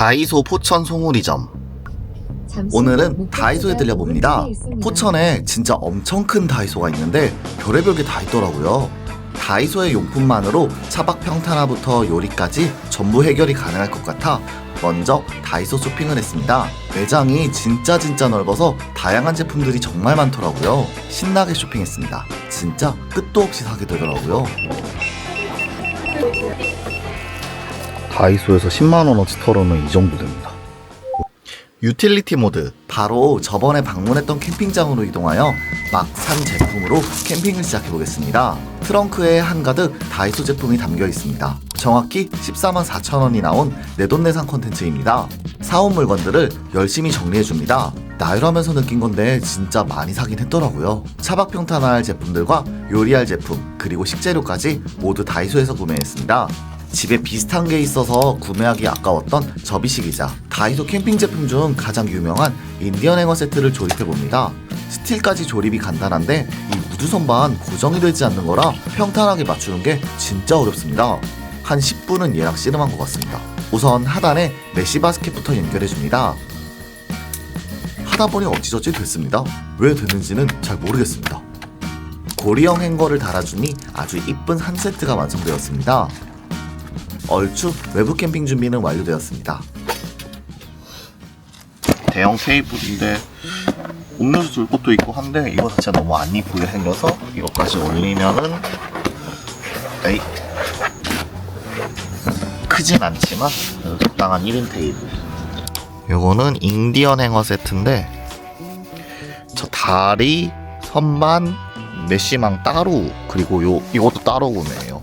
다이소 포천 송우리점. 오늘은 다이소에 들려봅니다. 포천에 진짜 엄청 큰 다이소가 있는데 별의별 게 다 있더라고요. 다이소의 용품만으로 차박 평탄화부터 요리까지 전부 해결이 가능할 것 같아 먼저 다이소 쇼핑을 했습니다. 매장이 진짜 넓어서 다양한 제품들이 정말 많더라고요. 신나게 쇼핑했습니다. 진짜 끝도 없이 사게 되더라고요. 다이소에서 10만원어치 털으면 이 정도 됩니다. 유틸리티 모드, 바로 저번에 방문했던 캠핑장으로 이동하여 막 산 제품으로 캠핑을 시작해보겠습니다. 트렁크에 한가득 다이소 제품이 담겨 있습니다. 정확히 14만 4천원이 나온 내돈내산 컨텐츠입니다. 사온 물건들을 열심히 정리해줍니다. 나열하면서 느낀 건데 진짜 많이 사긴 했더라고요. 차박 평탄화할 제품들과 요리할 제품, 그리고 식재료까지 모두 다이소에서 구매했습니다. 집에 비슷한 게 있어서 구매하기 아까웠던 접이식이자 다이소 캠핑 제품 중 가장 유명한 인디언 행어 세트를 조립해봅니다. 스틸까지 조립이 간단한데 이 무드 선반 고정이 되지 않는 거라 평탄하게 맞추는 게 진짜 어렵습니다. 한 10분은 얘랑 씨름한 것 같습니다. 우선 하단에 메쉬 바스켓부터 연결해줍니다. 하다보니 어찌저찌 됐습니다. 왜 됐는지는 잘 모르겠습니다. 고리형 행거를 달아주니 아주 이쁜 한 세트가 완성되었습니다. 얼추 외부 캠핑 준비는 완료되었습니다. 대형 테이블인데 음료수 줄 곳도 있고 한데 이거 자체가 너무 안 이쁘게 생겨서 이것까지 올리면은 에이 크진 않지만 적당한 1인 테이블. 요거는 인디언 행어 세트인데 저 다리, 선반, 메쉬망 따로, 그리고 이것도 따로 구매해요.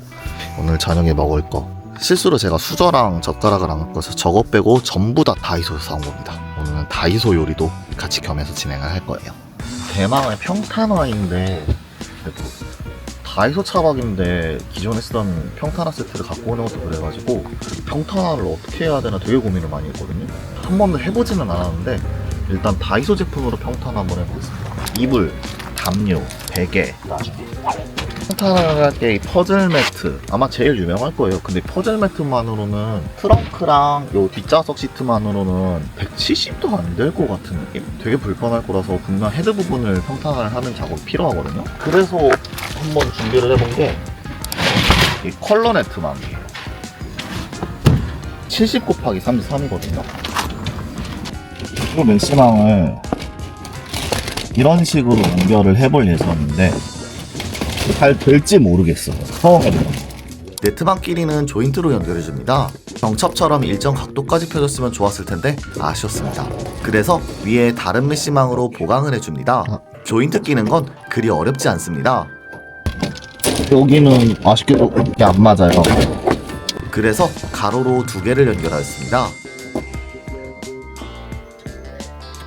오늘 저녁에 먹을 거. 실수로 제가 수저랑 젓가락을 안 갖고 와서 저거 빼고 전부 다 다이소에서 사온 겁니다. 오늘은 다이소 요리도 같이 겸해서 진행을 할 거예요. 대망의 평탄화인데 다이소 차박인데 기존에 쓰던 평탄화 세트를 갖고 오는 것도 그래가지고 평탄화를 어떻게 해야 되나 되게 고민을 많이 했거든요. 한 번도 해보지는 않았는데 일단 다이소 제품으로 평탄화 한번 해보겠습니다. 이불, 담요, 베개, 평탄화를 할 때 이 퍼즐 매트 아마 제일 유명할 거예요. 근데 퍼즐 매트만으로는 트렁크랑 요 뒷좌석 시트만으로는 170도 안 될 것 같은 느낌? 되게 불편할 거라서 분명 헤드 부분을 평탄화를 하는 작업이 필요하거든요. 그래서 한번 준비를 해본 게 이 컬러 네트망이에요. 70 곱하기 33이거든요. 이 메쉬망을 이런 식으로 연결을 해볼 예정인데 잘 될지 모르겠어요. 처음에는 네트망 끼리는 조인트로 연결해줍니다. 경첩처럼 일정 각도까지 펴졌으면 좋았을 텐데 아쉬웠습니다. 그래서 위에 다른 메쉬망으로 보강을 해줍니다. 조인트 끼는 건 그리 어렵지 않습니다. 여기는 아쉽게도 이렇게 안 맞아요. 그래서 가로로 2개를 연결하였습니다.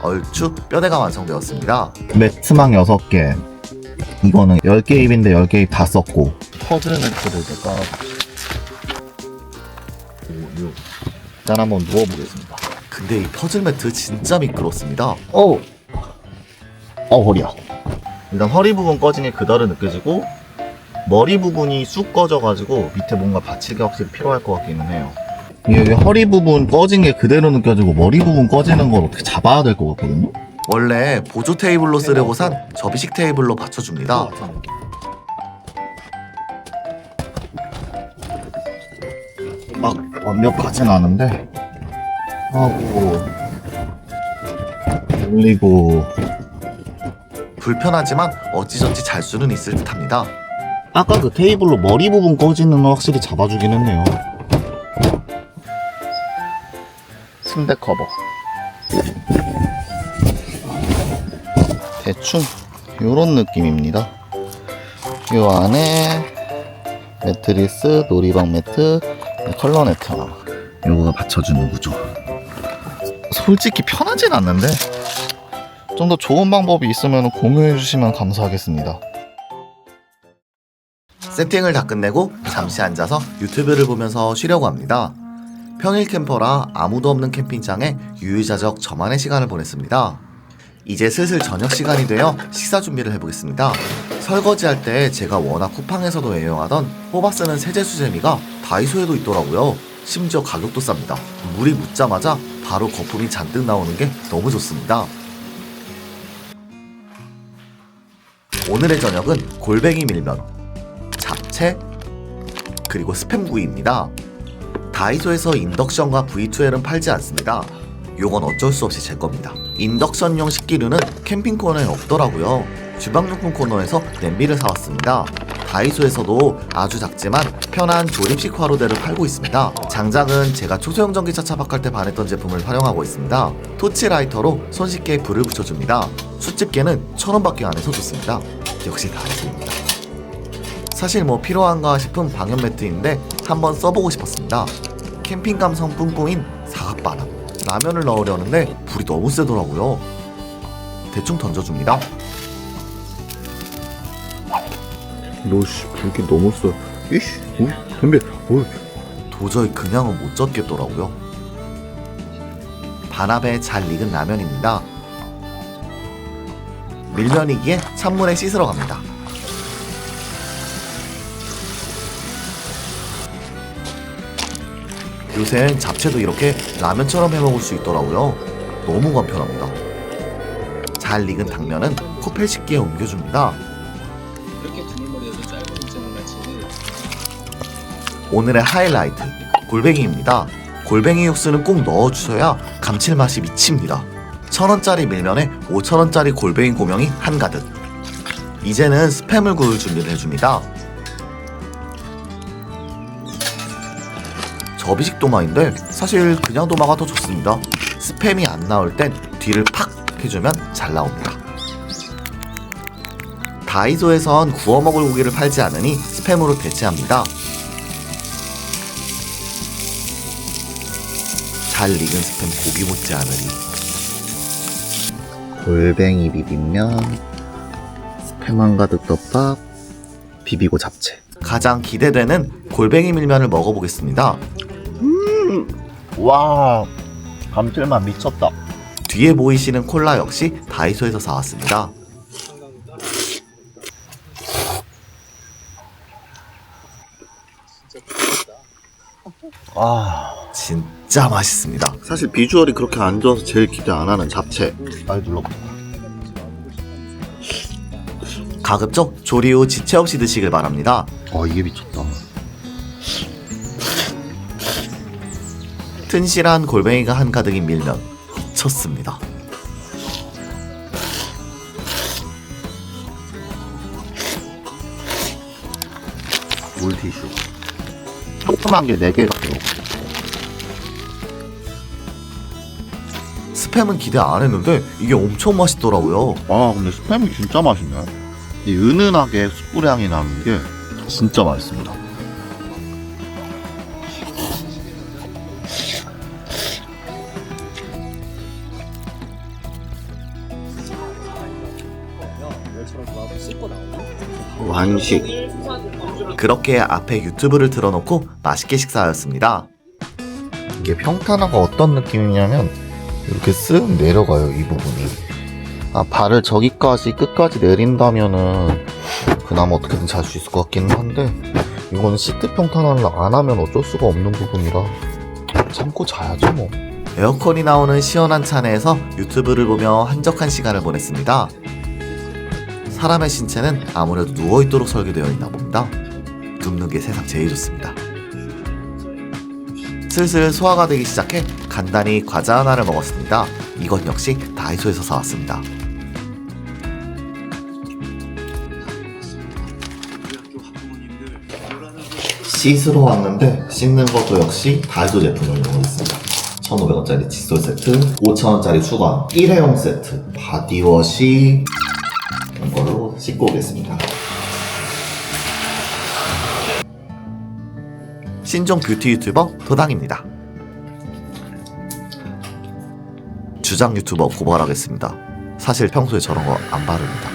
얼추 뼈대가 완성되었습니다. 매트망 6개, 이거는 10개 입인데 10개 입 다 썼고, 퍼즐 매트를 제가 일단 한번 누워보겠습니다. 근데 이 퍼즐 매트 진짜 미끄럽습니다. 허리야. 일단 허리 부분 꺼진 게 그대로 느껴지고 머리 부분이 쑥 꺼져가지고 밑에 뭔가 받치기 확실히 필요할 것 같기는 해요. 여기 허리 부분 꺼진 게 그대로 느껴지고 머리 부분 꺼지는 걸 어떻게 잡아야 될 것 같거든요. 원래 보조 테이블로 쓰려고 산 접이식 테이블로 받쳐줍니다. 막 완벽하진 않은데 하고 올리고 불편하지만 어찌저찌 잘 수는 있을 듯 합니다. 아까 그 테이블로 머리 부분 꺼지는 건 확실히 잡아주긴 했네요. 침대 커버 대충 요런 느낌입니다. 요 안에 매트리스, 놀이방 매트, 컬러 네트 하나, 요거가 받쳐주는 구조. 솔직히 편하진 않는데 좀 더 좋은 방법이 있으면 공유해 주시면 감사하겠습니다. 세팅을 다 끝내고 잠시 앉아서 유튜브를 보면서 쉬려고 합니다. 평일 캠퍼라 아무도 없는 캠핑장에 유유자적 저만의 시간을 보냈습니다. 이제 슬슬 저녁 시간이 되어 식사 준비를 해보겠습니다. 설거지할 때 제가 워낙 쿠팡에서도 애용하던 뽑아 쓰는 세제수제미가 다이소에도 있더라고요. 심지어 가격도 쌉니다. 물이 묻자마자 바로 거품이 잔뜩 나오는 게 너무 좋습니다. 오늘의 저녁은 골뱅이 밀면, 잡채, 그리고 스팸구이입니다. 다이소에서 인덕션과 V2L은 팔지 않습니다. 요건 어쩔 수 없이 제 겁니다. 인덕션용 식기류는 캠핑 코너에 없더라고요. 주방용품 코너에서 냄비를 사왔습니다. 다이소에서도 아주 작지만 편한 조립식 화로대를 팔고 있습니다. 장작은 제가 초소형 전기차 차박할 때 반했던 제품을 활용하고 있습니다. 토치 라이터로 손쉽게 불을 붙여줍니다. 숯집게는 1,000원밖에 안 해서 좋습니다. 역시 다이소입니다. 사실 뭐 필요한가 싶은 방염 매트인데 한번 써보고 싶었습니다. 캠핑 감성 뿜뿜인 사각바람. 라면을 넣으려는데 불이 너무 세더라고요. 대충 던져줍니다. 너씨 불기 너무 세. 이씨, 덤벼. 도저히 그냥은 못 젓겠더라고요. 반합에 잘 익은 라면입니다. 밀면이기에 찬물에 씻으러 갑니다. 요새는 잡채도 이렇게 라면처럼 해먹을 수 있더라고요. 너무 간편합니다. 잘 익은 당면은 코펠 식기에 옮겨줍니다. 그렇게 두물머리여서 짧은 인생같이. 오늘의 하이라이트 골뱅이입니다. 골뱅이 육수는 꼭 넣어주셔야 감칠맛이 미칩니다. 1,000원짜리 밀면에 5,000원짜리 골뱅이 고명이 한가득. 이제는 스팸을 구울 준비를 해줍니다. 접이식 도마인데 사실 그냥 도마가 더 좋습니다. 스팸이 안 나올 땐 뒤를 팍 해주면 잘 나옵니다. 다이소에선 구워 먹을 고기를 팔지 않으니 스팸으로 대체합니다. 잘 익은 스팸 고기 못지 않으리. 골뱅이 비빔면, 스팸 한가득 덮밥, 비비고 잡채. 가장 기대되는 골뱅이 밀면을 먹어보겠습니다. 와, 감칠맛 미쳤다. 뒤에 보이시는 콜라 역시 다이소에서 사왔습니다. 진짜 맛있습니다. 사실 비주얼이 그렇게 안 좋아서 제일 기대 안 하는 잡채. 많이 눌러봐. 가급적 조리 후 지체 없이 드시길 바랍니다. 이게 미쳤다. 튼실한 골뱅이가 한가득인 밀면 미쳤습니다. 물티슈. 조그만 게 4개가 들어오고. 스팸은 기대 안 했는데 이게 엄청 맛있더라고요. 근데 스팸이 진짜 맛있네. 이 은은하게 숯불향이 나는 게 진짜 맛있습니다. 완식. 그렇게 앞에 유튜브를 틀어놓고 맛있게 식사하였습니다. 이게 평탄화가 어떤 느낌이냐면 이렇게 쓱 내려가요, 이 부분이. 발을 저기까지 끝까지 내린다면은 그나마 어떻게든 잘 수 있을 것 같기는 한데 이거는 시트 평탄화를 안 하면 어쩔 수가 없는 부분이라 참고 자야죠 뭐. 에어컨이 나오는 시원한 차 내에서 유튜브를 보며 한적한 시간을 보냈습니다. 사람의 신체는 아무래도 누워있도록 설계되어 있나 봅니다. 눕는 게 세상 제일 좋습니다. 슬슬 소화가 되기 시작해 간단히 과자 하나를 먹었습니다. 이건 역시 다이소에서 사왔습니다. 씻으러 왔는데 씻는 것도 역시 다이소 제품을 이용했습니다. 1,500원짜리 칫솔 세트, 5,000원짜리 수건, 일회용 세트, 바디워시 이런 걸로 씻고 오겠습니다. 신종 뷰티 유튜버 도당입니다. 주장 유튜버 고발하겠습니다. 사실 평소에 저런 거 안 바릅니다.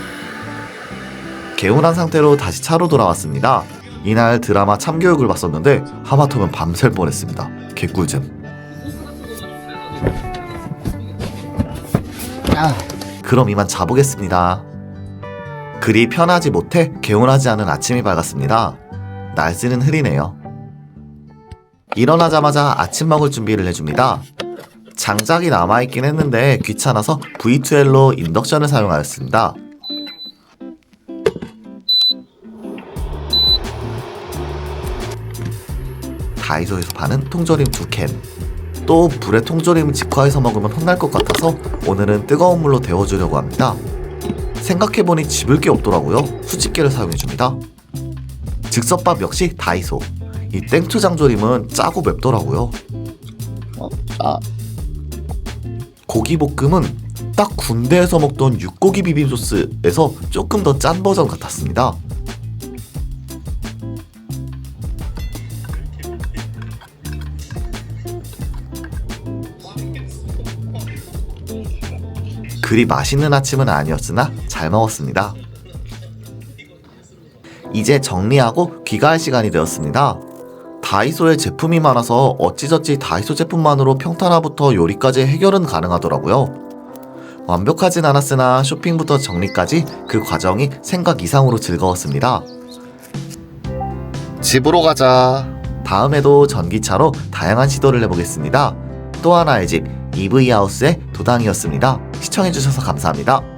개운한 상태로 다시 차로 돌아왔습니다. 이날 드라마 참교육을 봤었는데 하마터면 밤샐 뻔했습니다. 개꿀잼. 그럼 이만 자보겠습니다. 그리 편하지 못해 개운하지 않은 아침이 밝았습니다. 날씨는 흐리네요. 일어나자마자 아침 먹을 준비를 해줍니다. 장작이 남아있긴 했는데 귀찮아서 V2L로 인덕션을 사용하였습니다. 다이소에서 파는 통조림 2캔. 또 불에 통조림을 직화해서 먹으면 혼날 것 같아서 오늘은 뜨거운 물로 데워주려고 합니다. 생각해보니 집을 게 없더라고요. 수집기를 사용해줍니다. 즉석밥 역시 다이소. 이 땡초장조림은 짜고 맵더라고요. 고기볶음은 딱 군대에서 먹던 육고기 비빔소스에서 조금 더 짠 버전 같았습니다. 그리 맛있는 아침은 아니었으나 잘 먹었습니다. 이제 정리하고 귀가할 시간이 되었습니다. 다이소에 제품이 많아서 어찌저찌 다이소 제품만으로 평탄화부터 요리까지 해결은 가능하더라고요. 완벽하진 않았으나 쇼핑부터 정리까지 그 과정이 생각 이상으로 즐거웠습니다. 집으로 가자. 다음에도 전기차로 다양한 시도를 해보겠습니다. 또 하나의 집 EV하우스의 도당이었습니다. 시청해주셔서 감사합니다.